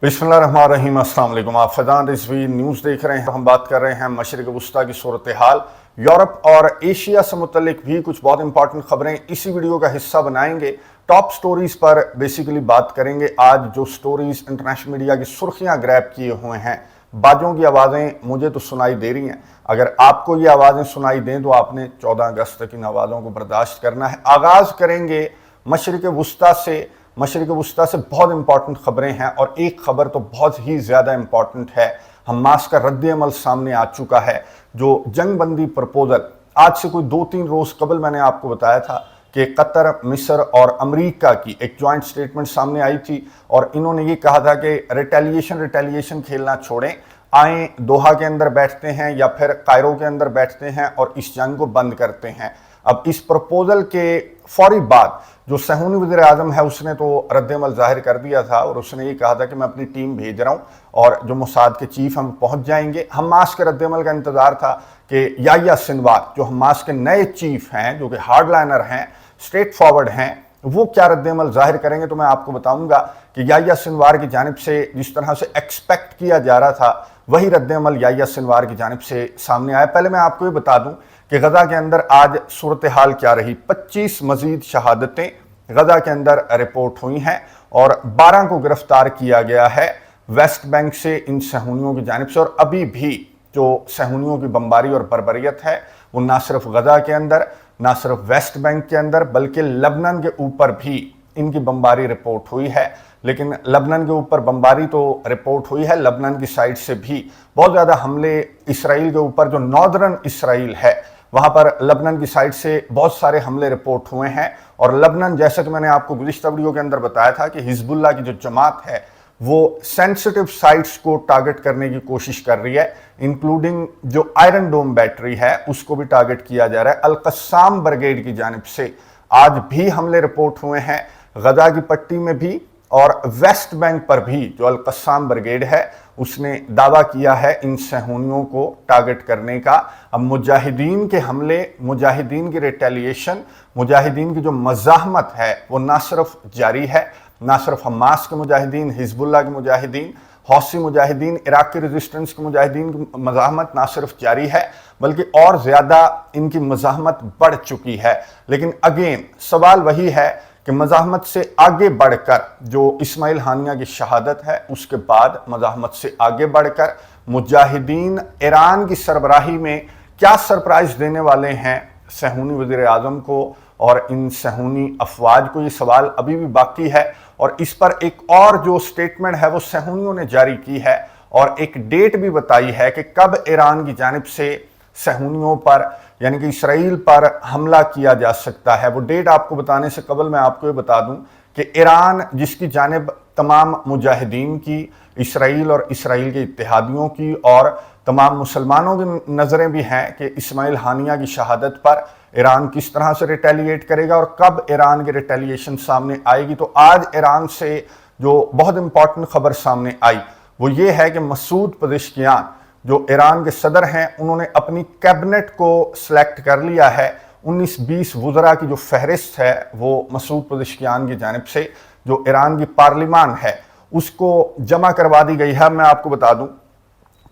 बिस्मिल्लाहिर्रहमानिर्रहीम। अस्सलाम वालेकुम। आप फैज़ान रिजवी न्यूज़ देख रहे हैं। हम बात कर रहे हैं मशरिक़ वुस्ता की सूरत हाल, यूरोप और एशिया से मुतल्लिक भी कुछ बहुत इंपॉर्टेंट खबरें इसी वीडियो का हिस्सा बनाएंगे। टॉप स्टोरीज पर बेसिकली बात करेंगे। आज जो स्टोरीज इंटरनेशनल मीडिया की सुर्खियां ग्रैब किए हुए हैं, बाजों की आवाज़ें मुझे तो सुनाई दे रही हैं। अगर आपको ये आवाज़ें सुनाई दें तो आपने 14 अगस्त तक इन आवाज़ों को बर्दाश्त करना है। आगाज़ करेंगे मशरिक़ वुस्ता से। मशरिक़ वुस्ता से बहुत इंपॉर्टेंट खबरें हैं और एक खबर तो बहुत ही ज़्यादा इंपॉर्टेंट है। हमास का रद्द-ए-अमल सामने आ चुका है। जो जंग बंदी प्रपोजल आज से कोई 2-3 रोज़ कबल मैंने आपको बताया था कि कतर, मिस्र और अमेरिका की एक जॉइंट स्टेटमेंट सामने आई थी और इन्होंने ये कहा था कि रिटेलिएशन खेलना छोड़ें, आए दोहा के अंदर बैठते हैं या फिर कायरो के अंदर बैठते हैं और इस जंग को बंद करते हैं। अब इस प्रपोजल के फौरी बाद जो सहूनी वज़ीर आज़म है उसने तो रद्द-ए-अमल जाहिर कर दिया था और उसने ये कहा था कि मैं अपनी टीम भेज रहा हूँ और जो मोसाद के चीफ हम पहुँच जाएंगे। हमास के रद्द-ए-अमल का इंतज़ार था कि याह्या सिनवार जो हमास के नए चीफ हैं, जो कि हार्डलाइनर हैं, स्ट्रेट फॉरवर्ड हैं, वो क्या रद्द-ए-अमल जाहिर करेंगे। तो मैं आपको बताऊंगा कि याह्या सिनवार की जानिब से जिस तरह से एक्सपेक्ट किया जा रहा था वही रद्द-ए-अमल याह्या सिनवार की जानिब से सामने आया। पहले मैं आपको ये बता दूं कि गजा के अंदर आज सूरत हाल क्या रही। 25 मजीद शहादतें गजा के अंदर रिपोर्ट हुई हैं और 12 को गिरफ्तार किया गया है वेस्ट बैंक से इन सहूनियों की जानिब से। और अभी भी जो सहूनियों की बमबारी और बर्बरियत है वो ना सिर्फ गजा के अंदर, ना सिर्फ वेस्ट बैंक के अंदर, बल्कि लबनान के ऊपर भी इनकी बमबारी रिपोर्ट हुई है। लेकिन लबनान के ऊपर बमबारी तो रिपोर्ट हुई है, लबनान की साइड से भी बहुत ज़्यादा हमले इसराइल के ऊपर, जो नॉर्दर्न इसराइल है वहाँ पर लबनान की साइड से बहुत सारे हमले रिपोर्ट हुए हैं। और लबनान, जैसा कि मैंने आपको गुज़िश्ता वीडियो के अंदर बताया था कि हिजबुल्लाह की जो जमात है वो सेंसिटिव साइट्स को टारगेट करने की कोशिश कर रही है, इंक्लूडिंग जो आयरन डोम बैटरी है उसको भी टारगेट किया जा रहा है। अल-कस्साम ब्रिगेड की जानिब से आज भी हमले रिपोर्ट हुए हैं, गजा की पट्टी में भी और वेस्ट बैंक पर भी। जो अल-कस्साम ब्रिगेड है उसने दावा किया है इन सहूनियों को टारगेट करने का। अब मुजाहिदीन के हमले, मुजाहिदीन की रिटेलिएशन, मुजाहिदीन की जो मज़ाहमत है वो ना सिर्फ जारी है, ना सिर्फ हमास के मुजाहिदीन, हिजबुल्लाह के मुजाहिदीन, हौसी मुजाहिदीन, इराकी रेजिस्टेंस के मुजाहिदीन की मज़ाहमत ना सिर्फ जारी है बल्कि और ज़्यादा इनकी मज़ाहमत बढ़ चुकी है। लेकिन अगेन सवाल वही है कि मज़ाहमत से आगे बढ़कर जो इस्माइल हानिया की शहादत है उसके बाद मज़ाहमत से आगे बढ़कर मुजाहिदीन ईरान की सरबराही में क्या सरप्राइज देने वाले हैं सहूनी वज़ीर आज़म को और इन सहूनी अफवाज को, ये सवाल अभी भी बाकी है। और इस पर एक और जो स्टेटमेंट है वो सहूनियों ने जारी की है और एक डेट भी बताई है कि कब ईरान की जानिब से सहूनियों पर यानी कि इसराइल पर हमला किया जा सकता है। वो डेट आपको बताने से कबल मैं आपको ये बता दूं कि ईरान, जिसकी जानिब तमाम मुजाहिदीन की, इसराइल और इसराइल के इत्तेहादियों की और तमाम मुसलमानों की नज़रें भी हैं कि इस्माइल हानिया की शहादत पर ईरान किस तरह से रिटेलिएट करेगा और कब ईरान की रिटेलिएशन सामने आएगी। तो आज ईरान से जो बहुत इंपॉर्टेंट खबर सामने आई वो ये है कि मसूद पज़ेश्कियान जो ईरान के सदर हैं उन्होंने अपनी कैबिनेट को सिलेक्ट कर लिया है। 19-20 वुज़रा की जो फहरिस्त है वो मसूद पज़ेश्कियान की जानिब से जो ईरान की पार्लिमान है उसको जमा करवा दी गई है। मैं आपको बता दूं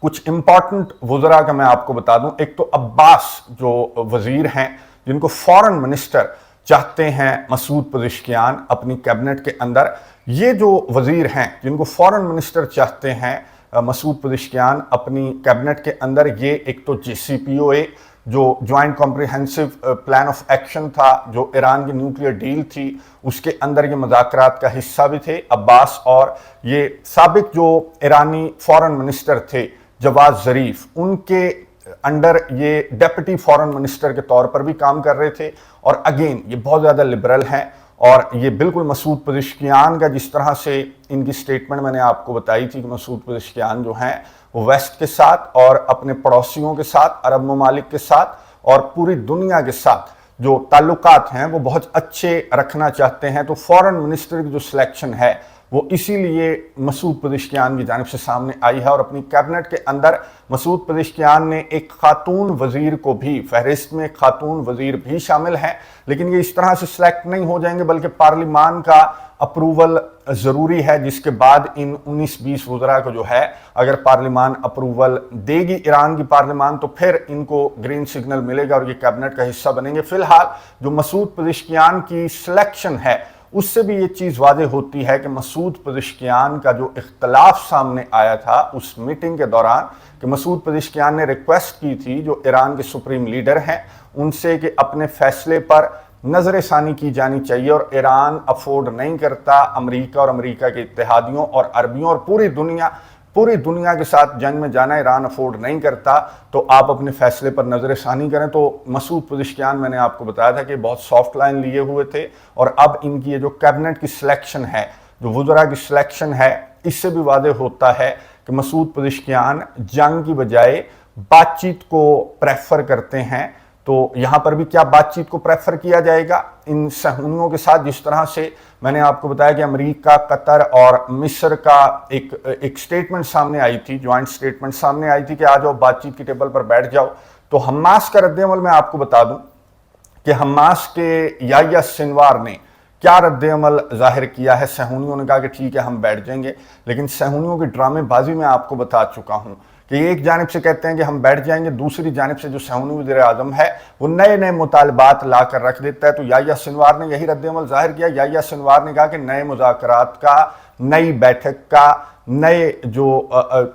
कुछ इंपॉर्टेंट वुज़रा का, मैं आपको बता दूं। एक तो अब्बास जो वज़ीर हैं जिनको फॉरेन मिनिस्टर चाहते हैं मसूद पज़ेश्कियान अपनी कैबिनेट के अंदर, ये जो वज़ीर हैं जिनको फॉरेन मिनिस्टर चाहते हैं मसूद पज़ेश्कियान अपनी कैबिनेट के अंदर, ये एक तो JCPOA जो joint comprehensive plan of action था, जो ईरान की न्यूक्लियर डील थी उसके अंदर ये मुज़ाकरात का हिस्सा भी थे अब्बास। और ये साबिक जो ईरानी फॉरेन मिनिस्टर थे जवाद ज़रीफ, उनके अंडर ये डेप्यूटी फॉरेन मिनिस्टर के तौर पर भी काम कर रहे थे। और अगेन ये बहुत ज़्यादा लिबरल हैं और ये बिल्कुल मसूद पज़ेश्कियान का, जिस तरह से इनकी स्टेटमेंट मैंने आपको बताई थी कि मसूद पज़ेश्कियान जो हैं वो वेस्ट के साथ और अपने पड़ोसियों के साथ, अरब ममालिक के साथ और पूरी दुनिया के साथ जो ताल्लुकात हैं वो बहुत अच्छे रखना चाहते हैं। तो फॉरेन मिनिस्टर की जो सिलेक्शन है वो इसीलिए मसूद पज़ेश्कियान की जानिब से सामने आई है। और अपनी कैबिनेट के अंदर मसूद पज़ेश्कियान ने एक खातून वज़ीर को भी, फहरिस्त में खातून वज़ीर भी शामिल हैं। लेकिन ये इस तरह से सिलेक्ट नहीं हो जाएंगे बल्कि पार्लिमान का अप्रूवल ज़रूरी है, जिसके बाद इन 19-20 वज़रा को जो है अगर पार्लियामान अप्रूवल देगी, ईरान की पार्लियामान, तो फिर इनको ग्रीन सिग्नल मिलेगा और ये कैबिनेट का हिस्सा बनेंगे। फिलहाल जो मसूद पेज़ेश्कियान की सिलेक्शन है उससे भी ये चीज़ वाज़ेह होती है कि मसूद पेज़ेश्कियान का जो इख्तलाफ सामने आया था उस मीटिंग के दौरान, कि मसूद पेज़ेश्कियान ने रिक्वेस्ट की थी जो ईरान के सुप्रीम लीडर हैं उनसे कि अपने फैसले पर नज़र षानी की जानी चाहिए, और ईरान अफोर्ड नहीं करता अमेरिका और अमेरिका के इत्तेहादियों और अरबियों और पूरी दुनिया के साथ जंग में जाना ईरान अफोर्ड नहीं करता, तो आप अपने फैसले पर नज़र षानी करें। तो मसूद पेज़ेश्कियान, मैंने आपको बताया था कि बहुत सॉफ्ट लाइन लिए हुए थे, और अब इनकी ये जो कैबिनेट की सिलेक्शन है, जो वज़रा की सिलेक्शन है, इससे भी वाज़ेह होता है कि मसूद पेज़ेश्कियान जंग की बजाय बातचीत को प्रेफर करते हैं। तो यहाँ पर भी क्या बातचीत को प्रेफर किया जाएगा इन सहूनियों के साथ? जिस तरह से मैंने आपको बताया कि अमेरिका, कतर और मिस्र का एक स्टेटमेंट सामने आई थी, ज्वाइंट स्टेटमेंट सामने आई थी कि आ जाओ बातचीत की टेबल पर बैठ जाओ। तो हमास का रद्द-ए-अमल मैं आपको बता दूं कि हमास के याह्या सिनवार ने क्या रद्द-ए-अमल जाहिर किया है। सहूनियों ने कहा कि ठीक है हम बैठ जाएंगे, लेकिन सहूनियों की ड्रामेबाजी में आपको बता चुका हूं कि एक जानिब से कहते हैं कि हम बैठ जाएंगे, दूसरी जानिब से जो सहूनी वज़ीर आज़म है वो नए नए मुतालबात ला कर रख देता है। तो याह्या सिनवार ने यही रद्द-ए-अमल जाहिर किया। याह्या सिनवार ने कहा कि नए मुज़ाकरात का, नई बैठक का, नए जो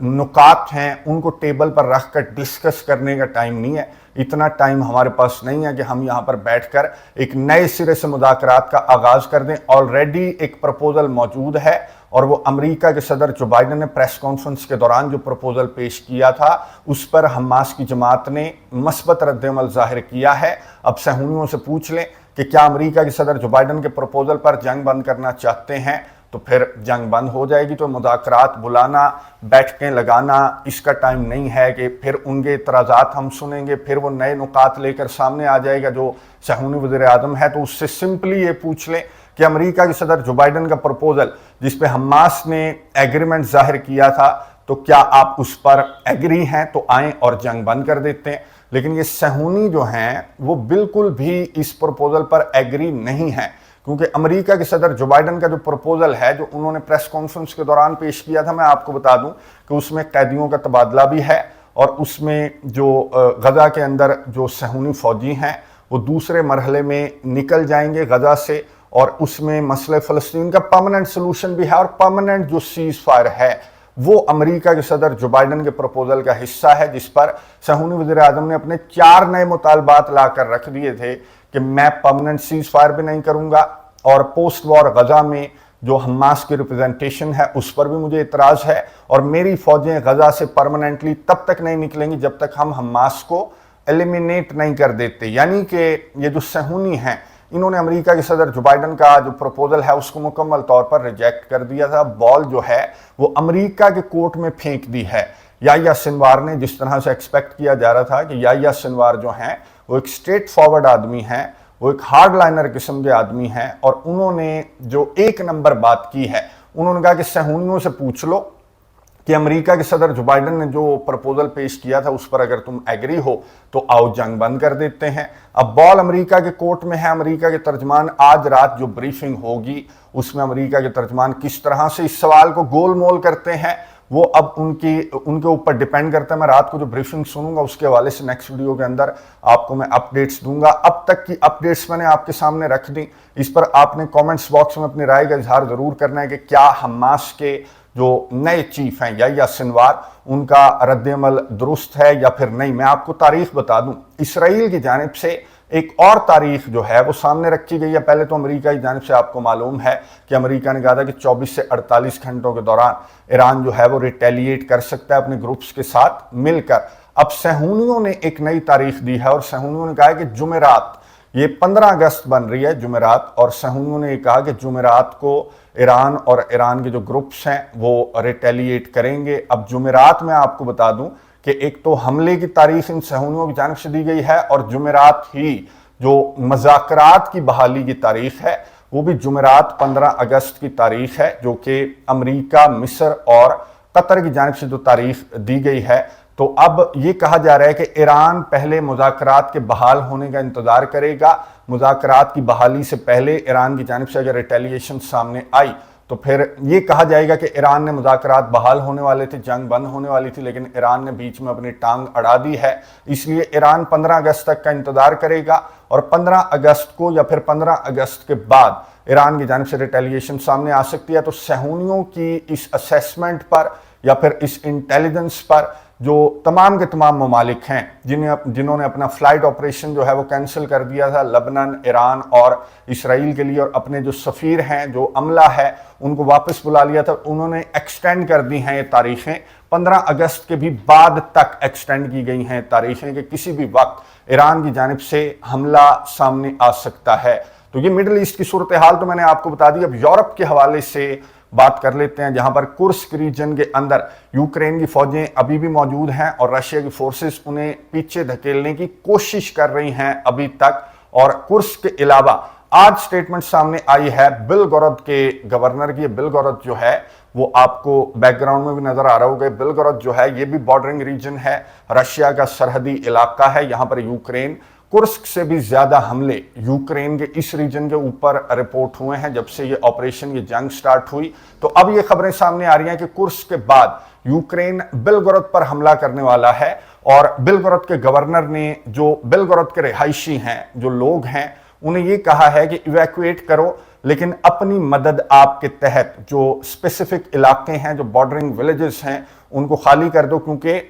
नुकात हैं उनको टेबल पर रख कर डिस्कस करने का टाइम नहीं है। इतना टाइम हमारे पास नहीं है कि हम यहाँ पर बैठकर एक नए सिरे से मुज़ाकरात का आगाज़ कर दें। ऑलरेडी एक प्रपोजल मौजूद है, और वो अमेरिका के सदर जो बाइडन ने प्रेस कॉन्फ्रेंस के दौरान जो प्रपोजल पेश किया था उस पर हमास की जमात ने मस्बत रद्द-ए-अमल जाहिर किया है। अब सहूनियों से पूछ लें कि क्या अमेरिका के सदर जो बाइडन के प्रपोजल पर जंग बंद करना चाहते हैं, तो फिर जंग बंद हो जाएगी। तो मुज़ाकरात बुलाना, बैठकें लगाना, इसका टाइम नहीं है कि फिर उनके इतराज़ात हम सुनेंगे, फिर वो नए नुकात लेकर सामने आ जाएगा जो सहूनी वज़ीर आज़म है। तो उससे सिंपली ये पूछ लें कि अमेरिका के सदर जो बाइडन का प्रपोजल जिस पे हमास ने एग्रीमेंट जाहिर किया था, तो क्या आप उस पर एग्री हैं? तो आएँ और जंग बंद कर देते हैं। लेकिन ये सहूनी जो हैं वो बिल्कुल भी इस प्रपोजल पर एग्री नहीं है, क्योंकि अमेरिका के सदर जो बाइडन का जो प्रपोजल है जो उन्होंने प्रेस कॉन्फ्रेंस के दौरान पेश किया था, मैं आपको बता दूं कि उसमें कैदियों का तबादला भी है, और उसमें जो गजा के अंदर जो सहूनी फौजी हैं वो दूसरे मरहले में निकल जाएंगे गजा से, और उसमें मसले फ़लस्तीन का परमानेंट सोल्यूशन भी है, और परमानेंट जो सीज़ फायर है वो अमेरिका के सदर जो बाइडन के प्रपोजल का हिस्सा है, जिस पर सहूनी वज़ीर आज़म ने अपने 4 नए मुतालबात ला कर रख दिए थे कि मैं परमानेंट सीज़ फायर भी नहीं करूंगा, और पोस्ट वॉर गजा में जो हमास की रिप्रेजेंटेशन है उस पर भी मुझे इतराज़ है, और मेरी फ़ौजें गजा से परमानेंटली तब तक नहीं निकलेंगी जब तक हम हमास को एलिमिनेट नहीं कर देते। यानी कि ये जो सहूनी हैं इन्होंने अमेरिका के सदर जो बाइडन का जो प्रपोजल है उसको मुकम्मल तौर पर रिजेक्ट कर दिया था। बॉल जो है वो अमेरिका के कोर्ट में फेंक दी है याह्या सिनवार ने। जिस तरह से एक्सपेक्ट किया जा रहा था कि याह्या सिनवार जो हैं वो एक स्ट्रेट फॉरवर्ड आदमी हैं, वो एक हार्ड लाइनर किस्म के आदमी हैं, और उन्होंने जो एक नंबर बात की है, उन्होंने कहा कि सहूनियों से पूछ लो कि अमेरिका के सदर जो बाइडन ने जो प्रपोजल पेश किया था उस पर अगर तुम एग्री हो तो आओ जंग बंद कर देते हैं। अब बॉल अमेरिका के कोर्ट में है। अमेरिका के तर्जमान आज रात जो ब्रीफिंग होगी उसमें अमेरिका के तर्जमान किस तरह से इस सवाल को गोल मोल करते हैं वो अब उनके ऊपर डिपेंड करता है। मैं रात को जो ब्रीफिंग सुनूंगा उसके हवाले से नेक्स्ट वीडियो के अंदर आपको मैं अपडेट्स दूंगा। अब तक की अपडेट्स मैंने आपके सामने रख दी। इस पर आपने कमेंट्स बॉक्स में अपनी राय का इजहार जरूर करना है कि क्या हमास के जो नए चीफ हैं याह्या सिनवार उनका रद्द-ए-अमल दुरुस्त है या फिर नहीं। मैं आपको तारीख बता दूं, इसराइल की जानिब से एक और तारीख जो है वो सामने रखी गई है। पहले तो अमेरिका की जानिब से आपको मालूम है कि अमेरिका ने कहा था कि 24 से 48 घंटों के दौरान ईरान जो है वो रिटेलिएट कर सकता है अपने ग्रुप्स के साथ मिलकर। अब सहूनियों ने एक नई तारीख दी है और सहूनियों ने कहा है कि जुमेरात, ये 15 अगस्त बन रही है जुमेरात, और सहूनियों ने कहा कि जुमेरात को ईरान और ईरान के जो ग्रुप्स हैं वो रिटेलिएट करेंगे। अब जुमेरात में आपको बता दूं कि एक तो हमले की तारीख इन सहूनियों की जानिब से दी गई है और जुमेरात ही जो मुज़ाकरात की बहाली की तारीख है वो भी जुमेरात 15 अगस्त की तारीख है, जो कि अमेरिका, मिस्र और कतर की जानिब से जो तारीख दी गई है। تو اب یہ کہا جا رہا ہے کہ ایران پہلے مذاکرات کے بحال ہونے کا انتظار کرے گا. مذاکرات کی بحالی سے پہلے ایران کی جانب سے اگر ریٹیلیشن سامنے آئی تو پھر یہ کہا جائے گا کہ ایران نے مذاکرات بحال ہونے والے تھے, جنگ بند ہونے والی تھی, لیکن ایران نے بیچ میں اپنی ٹانگ اڑا دی ہے. اس لیے ایران 15 اگست تک کا انتظار کرے گا, اور 15 اگست کو یا پھر 15 اگست کے بعد ایران کی جانب سے ریٹیلیشن سامنے آ سکتی ہے. تو صہیونیوں کی اس اسیسمنٹ پر یا پھر اس انٹیلیجنس پر جو تمام کے تمام ممالک ہیں جنہوں نے اپنا فلائٹ آپریشن جو ہے وہ کینسل کر دیا تھا لبنان, ایران اور اسرائیل کے لیے, اور اپنے جو سفیر ہیں, جو عملہ ہے, ان کو واپس بلا لیا تھا, انہوں نے ایکسٹینڈ کر دی ہیں یہ تاریخیں. 15 اگست کے بھی بعد تک ایکسٹینڈ کی گئی ہیں تاریخیں کہ کسی بھی وقت ایران کی جانب سے حملہ سامنے آ سکتا ہے. تو یہ مڈل ایسٹ کی صورتحال تو میں نے آپ کو بتا دی. اب یورپ کے حوالے سے بات کر لیتے ہیں, جہاں پر کرسک ریجن کے اندر یوکرین کی فوجیں ابھی بھی موجود ہیں اور رشیا کی فورسز انہیں پیچھے دھکیلنے کی کوشش کر رہی ہیں ابھی تک. اور کرسک کے علاوہ آج سٹیٹمنٹ سامنے آئی ہے بلگورود کے گورنر کی. بلگورود جو ہے وہ آپ کو بیک گراؤنڈ میں بھی نظر آ رہا ہوگا. بلگورود جو ہے یہ بھی بارڈرنگ ریجن ہے, رشیا کا سرحدی علاقہ ہے. یہاں پر یوکرین کرسک سے بھی زیادہ حملے یوکرین کے اس ریجن کے اوپر رپورٹ ہوئے ہیں جب سے یہ آپریشن, یہ جنگ سٹارٹ ہوئی. تو اب یہ خبریں سامنے آ رہی ہیں کہ کرسک کے بعد یوکرین بلگورود پر حملہ کرنے والا ہے, اور بلگورود کے گورنر نے, جو بلگورود کے رہائشی ہیں, جو لوگ ہیں, انہیں یہ کہا ہے کہ ایویکویٹ کرو, لیکن اپنی مدد آپ کے تحت جو اسپیسیفک علاقے ہیں, جو بارڈرنگ ولیجز ہیں, ان کو خالی کر دو, کیونکہ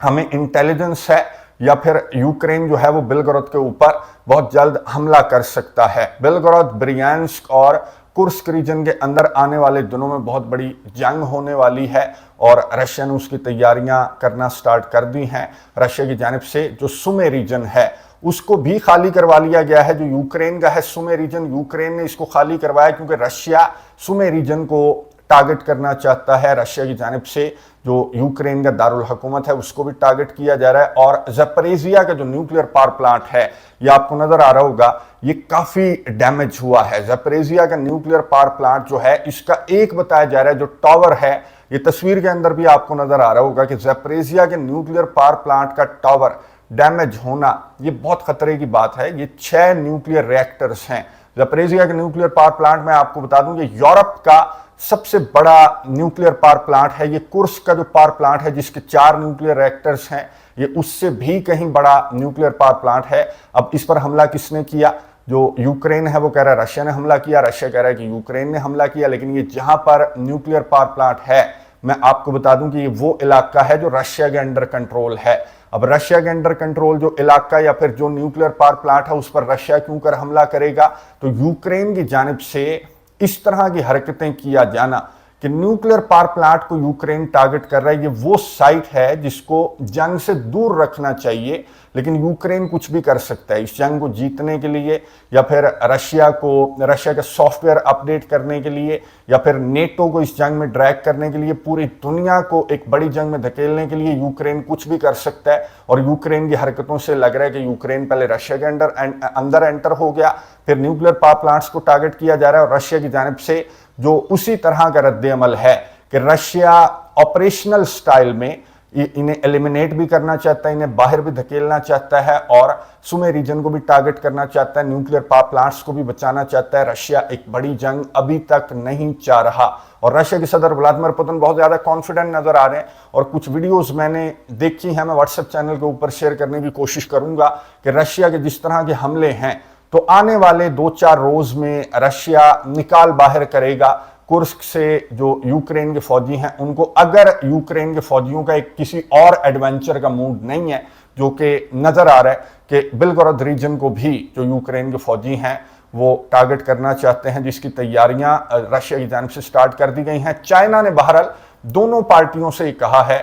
ہمیں انٹیلیجنس ہے یا پھر یوکرین جو ہے وہ بلگورود کے اوپر بہت جلد حملہ کر سکتا ہے. بلگورود, بریانسک اور کرسک ریجن کے اندر آنے والے دنوں میں بہت بڑی جنگ ہونے والی ہے, اور رشیا نے اس کی تیاریاں کرنا سٹارٹ کر دی ہیں. رشیا کی جانب سے جو سومے ریجن ہے اس کو بھی خالی کروا لیا گیا ہے, جو یوکرین کا ہے سومے ریجن. یوکرین نے اس کو خالی کروایا کیونکہ رشیا سومے ریجن کو ٹارگٹ کرنا چاہتا ہے. رشیا کی جانب سے جو یوکرین کا دارالحکومت ہے اس کو بھی ٹارگٹ کیا جا رہا ہے. اور زپریزیا کا جو نیوکلیئر پاور پلانٹ ہے, یہ آپ کو نظر آ رہا ہوگا, یہ کافی ڈیمیج ہوا ہے. زپریزیا کا نیوکلیئر پاور پلانٹ جو ہے اس کا ایک بتایا جا رہا ہے جو ٹاور ہے, یہ تصویر کے اندر بھی آپ کو نظر آ رہا ہوگا کہ زپریزیا کے نیوکلیئر پاور پلانٹ کا ٹاور ڈیمیج ہونا یہ بہت خطرے کی بات ہے. یہ 6 نیوکلیئر ریئیکٹرز ہیں. زپریزیا کے نیوکلیئر پاور پلانٹ میں آپ کو بتا دوں کہ یورپ کا سب سے بڑا نیوکلیئر پاور پلانٹ ہے. یہ کرسک کا جو پاور پلانٹ ہے جس کے 4 نیوکلیئر ریئیکٹرز ہیں, یہ اس سے بھی کہیں بڑا نیوکلیئر پاور پلانٹ ہے. اب اس پر حملہ کس نے کیا؟ جو یوکرین ہے وہ کہہ رہا ہے رشیا نے حملہ کیا, رشیا کہہ رہا ہے کہ یوکرین نے حملہ کیا. لیکن یہ جہاں پر نیوکلیئر پاور پلانٹ ہے, میں آپ کو بتا دوں کہ یہ وہ علاقہ ہے جو رشیا کے انڈر کنٹرول ہے. اب رشیا کے انڈر کنٹرول جو علاقہ یا پھر جو نیوکلیئر پاور پلانٹ ہے اس پر رشیا کیوں کر حملہ کرے گا؟ تو یوکرین کی جانب سے اس طرح کی حرکتیں کیا جانا کہ نیوکلیئر پاور پلانٹ کو یوکرین ٹارگٹ کر رہا ہے, یہ وہ سائٹ ہے جس کو جنگ سے دور رکھنا چاہیے, لیکن یوکرین کچھ بھی کر سکتا ہے اس جنگ کو جیتنے کے لیے, یا پھر رشیا کا سافٹ ویئر اپڈیٹ کرنے کے لیے, یا پھر نیٹو کو اس جنگ میں ڈریگ کرنے کے لیے, پوری دنیا کو ایک بڑی جنگ میں دھکیلنے کے لیے یوکرین کچھ بھی کر سکتا ہے. اور یوکرین کی حرکتوں سے لگ رہا ہے کہ یوکرین پہلے رشیا کے اندر انٹر ہو گیا, پھر نیوکلیئر پاور پلانٹس کو ٹارگٹ کیا جا رہا ہے, اور رشیا کی جانب سے جو اسی طرح کا رد عمل ہے کہ رشیا آپریشنل سٹائل میں انہیں ایلیمینیٹ بھی کرنا چاہتا ہے, انہیں باہر بھی دھکیلنا چاہتا ہے, اور سومے ریجن کو بھی ٹارگٹ کرنا چاہتا ہے, نیوکلیئر پاور پلانٹس کو بھی بچانا چاہتا ہے. رشیا ایک بڑی جنگ ابھی تک نہیں چاہ رہا, اور رشیا کے صدر ولادیمیر پوتن بہت زیادہ کانفیڈنٹ نظر آ رہے ہیں. اور کچھ ویڈیوز میں نے دیکھی ہیں, میں واٹس ایپ چینل کے اوپر شیئر کرنے کی کوشش کروں گا کہ رشیا کے جس طرح کے حملے ہیں تو آنے والے 2-4 روز میں رشیا نکال باہر کرے گا کرسک سے جو یوکرین کے فوجی ہیں ان کو. اگر یوکرین کے فوجیوں کا ایک کسی اور ایڈونچر کا موڈ نہیں ہے, جو کہ نظر آ رہا ہے کہ بلگورود ریجن کو بھی جو یوکرین کے فوجی ہیں وہ ٹارگٹ کرنا چاہتے ہیں, جس کی تیاریاں رشیا کی جانب سے سٹارٹ کر دی گئی ہیں. چائنا نے بہرحال دونوں پارٹیوں سے یہ کہا ہے,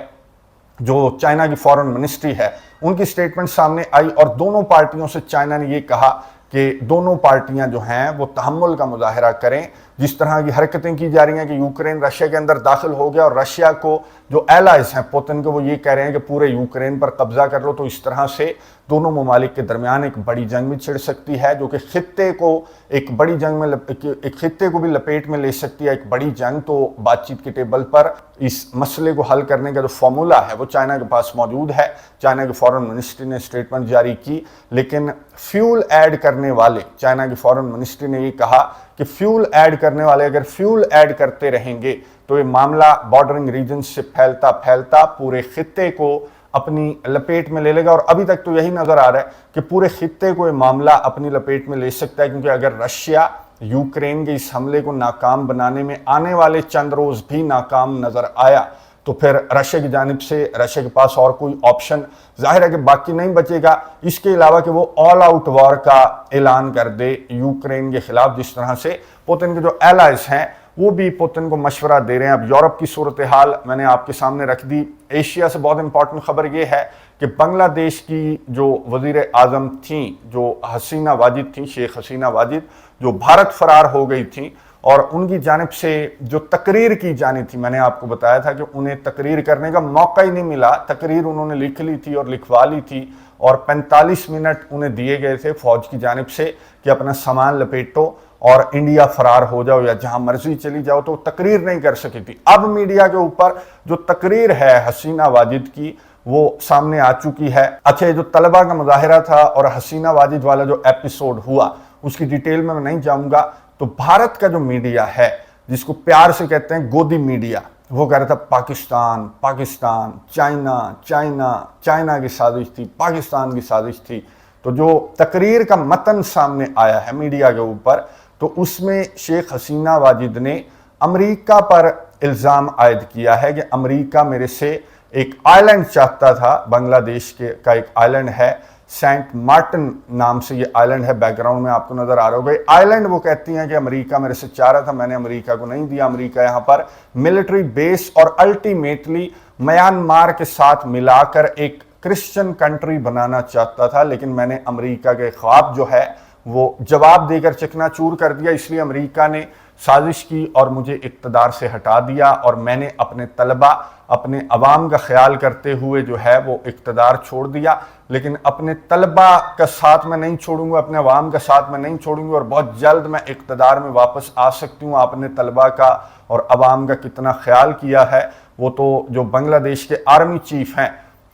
جو چائنا کی فورن منسٹری ہے ان کی سٹیٹمنٹ سامنے آئی, اور دونوں پارٹیوں سے چائنا نے یہ کہا کہ دونوں پارٹیاں جو ہیں وہ تحمل کا مظاہرہ کریں. جس طرح کی حرکتیں کی جا رہی ہیں کہ یوکرین رشیا کے اندر داخل ہو گیا اور رشیا کو جو ایلائز ہیں پوتن کے وہ یہ کہہ رہے ہیں کہ پورے یوکرین پر قبضہ کر لو, تو اس طرح سے دونوں ممالک کے درمیان ایک بڑی جنگ بھی چھڑ سکتی ہے جو کہ خطے کو ایک بڑی جنگ میں ایک خطے کو بھی لپیٹ میں لے سکتی ہے. ایک بڑی جنگ تو بات چیت کے ٹیبل پر اس مسئلے کو حل کرنے کا جو فارمولا ہے وہ چائنا کے پاس موجود ہے. چائنا کے فارن منسٹری نے اسٹیٹمنٹ جاری کی, لیکن فیول ایڈ کرنے والے چائنا کے فارن منسٹری نے یہ کہا کہ فیول ایڈ کرنے والے اگر فیول ایڈ کرتے رہیں گے تو یہ معاملہ بارڈرنگ ریجن سے پھیلتا پھیلتا پورے خطے کو اپنی لپیٹ میں لے لے گا. اور ابھی تک تو یہی نظر آ رہا ہے کہ پورے خطے کو یہ معاملہ اپنی لپیٹ میں لے سکتا ہے, کیونکہ اگر رشیا یوکرین کے اس حملے کو ناکام بنانے میں آنے والے چند روز بھی ناکام نظر آیا تو پھر رشیا کی جانب سے رشیا کے پاس اور کوئی آپشن ظاہر ہے کہ باقی نہیں بچے گا اس کے علاوہ کہ وہ آل آؤٹ وار کا اعلان کر دے یوکرین کے خلاف. جس طرح سے پوتن کے جو ایلائز ہیں وہ بھی پوتن کو مشورہ دے رہے ہیں. اب یورپ کی صورتحال میں نے آپ کے سامنے رکھ دی. ایشیا سے بہت امپورٹنٹ خبر یہ ہے کہ بنگلہ دیش کی جو وزیر اعظم تھیں, جو حسینہ واجد تھیں, شیخ حسینہ واجد, جو بھارت فرار ہو گئی تھیں, اور ان کی جانب سے جو تقریر کی جانی تھی, میں نے آپ کو بتایا تھا کہ انہیں تقریر کرنے کا موقع ہی نہیں ملا. تقریر انہوں نے لکھ لی تھی اور لکھوا لی تھی اور 45 منٹ انہیں دیے گئے تھے فوج کی جانب سے کہ اپنا سامان لپیٹو اور انڈیا فرار ہو جاؤ یا جہاں مرضی چلی جاؤ, تو تقریر نہیں کر سکی تھی. اب میڈیا کے اوپر جو تقریر ہے حسینہ واجد کی وہ سامنے آ چکی ہے. اچھا, یہ جو طلبہ کا مظاہرہ تھا اور حسینہ واجد والا جو ایپیسوڈ ہوا اس کی ڈیٹیل میں نہیں جاؤں گا. تو بھارت کا جو میڈیا ہے جس کو پیار سے کہتے ہیں گودی میڈیا, وہ کہہ رہا تھا Pakistan Pakistan, China China, China کی سازش تھی, پاکستان کی سازش تھی. تو جو تقریر کا متن سامنے آیا ہے میڈیا کے اوپر, تو اس میں شیخ حسینہ واجد نے امریکہ پر الزام عائد کیا ہے کہ امریکہ میرے سے ایک آئلینڈ چاہتا تھا. بنگلہ دیش کا ایک آئلینڈ ہے, سینٹ مارٹن نام سے یہ آئلینڈ ہے, بیک گراؤنڈ میں آپ کو نظر آ رہا ہوگا. آئلینڈ وہ کہتی ہیں کہ امریکہ میرے سے چاہ رہا تھا, میں نے امریکہ کو نہیں دیا. امریکہ یہاں پر ملٹری بیس اور الٹیمیٹلی میانمار کے ساتھ ملا کر ایک کرسچن کنٹری بنانا چاہتا تھا, لیکن میں نے امریکہ کے خواب جو ہے وہ جواب دے کر چکنا چور کر دیا. اس لیے امریکہ نے سازش کی اور مجھے اقتدار سے ہٹا دیا, اور میں نے اپنے طلبہ اپنے عوام کا خیال کرتے ہوئے جو ہے وہ اقتدار چھوڑ دیا. لیکن اپنے طلبہ کا ساتھ میں نہیں چھوڑوں گا, اپنے عوام کا ساتھ میں نہیں چھوڑوں گا, اور بہت جلد میں اقتدار میں واپس آ سکتی ہوں. آپ نے طلبہ کا اور عوام کا کتنا خیال کیا ہے وہ تو جو بنگلہ دیش کے آرمی چیف ہیں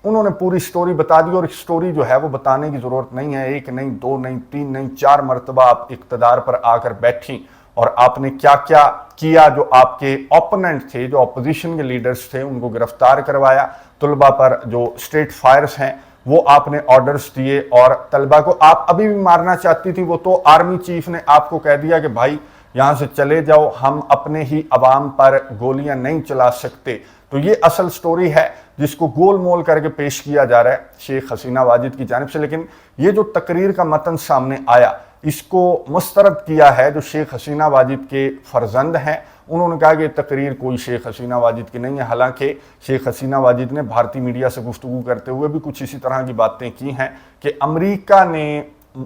انہوں نے پوری سٹوری بتا دی, اور سٹوری جو ہے وہ بتانے کی ضرورت نہیں ہے. ایک نہیں, دو نہیں, تین نہیں, 4 مرتبہ آپ اقتدار پر آ کر بیٹھیں اور آپ نے کیا کیا کیا. جو آپ کے اوپوننٹ تھے, جو اپوزیشن کے لیڈرز تھے, ان کو گرفتار کروایا. طلبہ پر جو اسٹریٹ فائرز ہیں وہ آپ نے آرڈرز دیے, اور طلبہ کو آپ ابھی بھی مارنا چاہتی تھی, وہ تو آرمی چیف نے آپ کو کہہ دیا کہ بھائی یہاں سے چلے جاؤ, ہم اپنے ہی عوام پر گولیاں نہیں چلا سکتے. تو یہ اصل سٹوری ہے جس کو گول مول کر کے پیش کیا جا رہا ہے شیخ حسینہ واجد کی جانب سے. لیکن یہ جو تقریر کا متن سامنے آیا اس کو مسترد کیا ہے جو شیخ حسینہ واجد کے فرزند ہیں. انہوں نے کہا کہ یہ تقریر کوئی شیخ حسینہ واجد کی نہیں ہے, حالانکہ شیخ حسینہ واجد نے بھارتی میڈیا سے گفتگو کرتے ہوئے بھی کچھ اسی طرح کی باتیں کی ہیں کہ امریکہ نے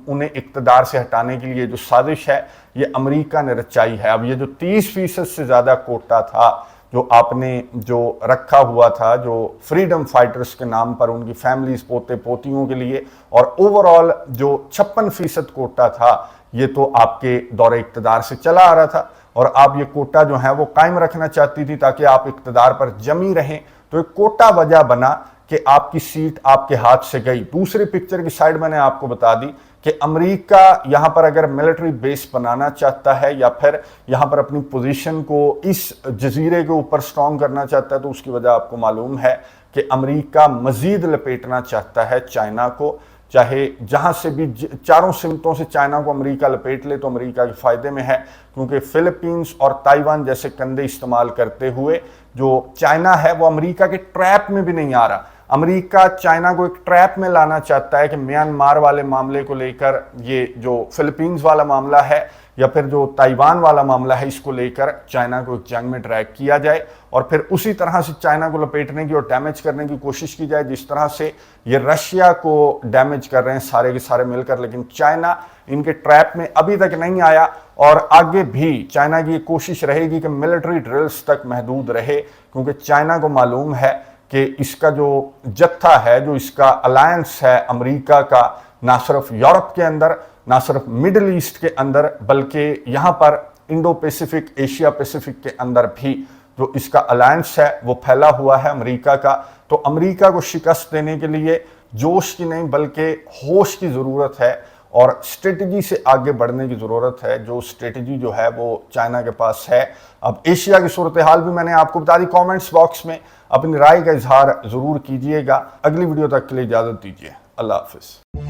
انہیں اقتدار سے ہٹانے کے لیے جو سازش ہے یہ امریکہ نے رچائی ہے. اب یہ جو 30% سے زیادہ کوٹا تھا جو آپ نے جو رکھا ہوا تھا جو فریڈم فائٹرز کے نام پر ان کی فیملیز, پوتے پوتیوں کے لیے, اور اوورال جو 56% کوٹا تھا, یہ تو آپ کے دور اقتدار سے چلا آ رہا تھا, اور آپ یہ کوٹا جو ہے وہ قائم رکھنا چاہتی تھی تاکہ آپ اقتدار پر جمی رہیں. تو ایک کوٹا وجہ بنا کہ آپ کی سیٹ آپ کے ہاتھ سے گئی. دوسری پکچر کی سائڈ میں نے آپ کو بتا دی کہ امریکہ یہاں پر اگر ملٹری بیس بنانا چاہتا ہے یا پھر یہاں پر اپنی پوزیشن کو اس جزیرے کے اوپر سٹرونگ کرنا چاہتا ہے, تو اس کی وجہ آپ کو معلوم ہے کہ امریکہ مزید لپیٹنا چاہتا ہے چائنا کو. چاہے جہاں سے بھی چاروں سمتوں سے چائنا کو امریکہ لپیٹ لے تو امریکہ کے فائدے میں ہے, کیونکہ فلپینز اور تائیوان جیسے کندھے استعمال کرتے ہوئے جو چائنا ہے وہ امریکہ کے ٹریپ میں بھی نہیں آ رہا. امریکہ چائنا کو ایک ٹریپ میں لانا چاہتا ہے کہ میانمار والے معاملے کو لے کر یہ جو فلپینز والا معاملہ ہے या फिर जो ताइवान वाला मामला है इसको लेकर चाइना को एक जंग में ड्रैग किया जाए और फिर उसी तरह से चाइना को लपेटने की और डैमेज करने की कोशिश की जाए जिस तरह से ये रशिया को डैमेज कर रहे हैं सारे के सारे मिलकर। लेकिन चाइना इनके ट्रैप में अभी तक नहीं आया और आगे भी चाइना की कोशिश रहेगी कि मिलिट्री ड्रिल्स तक महदूद रहे, क्योंकि चाइना को मालूम है कि इसका जो जत्था है, जो इसका अलायंस है अमेरिका का, ना सिर्फ यूरोप के अंदर, ना सिर्फ मिडिल ईस्ट के अंदर, बल्कि यहाँ पर इंडो पैसिफिक, एशिया पैसिफिक के अंदर भी जो इसका अलायंस है वो फैला हुआ है अमेरिका का। तो अमेरिका को शिकस्त देने के लिए जोश की नहीं बल्कि होश की ज़रूरत है और स्ट्रेटजी से आगे बढ़ने की ज़रूरत है, जो स्ट्रेटजी जो है वो चाइना के पास है। अब एशिया की सूरत हाल भी मैंने आपको बता दी, कमेंट्स बॉक्स में अपनी राय का इजहार ज़रूर कीजिएगा। अगली वीडियो तक के लिए इजाज़त दीजिए, अल्लाह हाफिज़।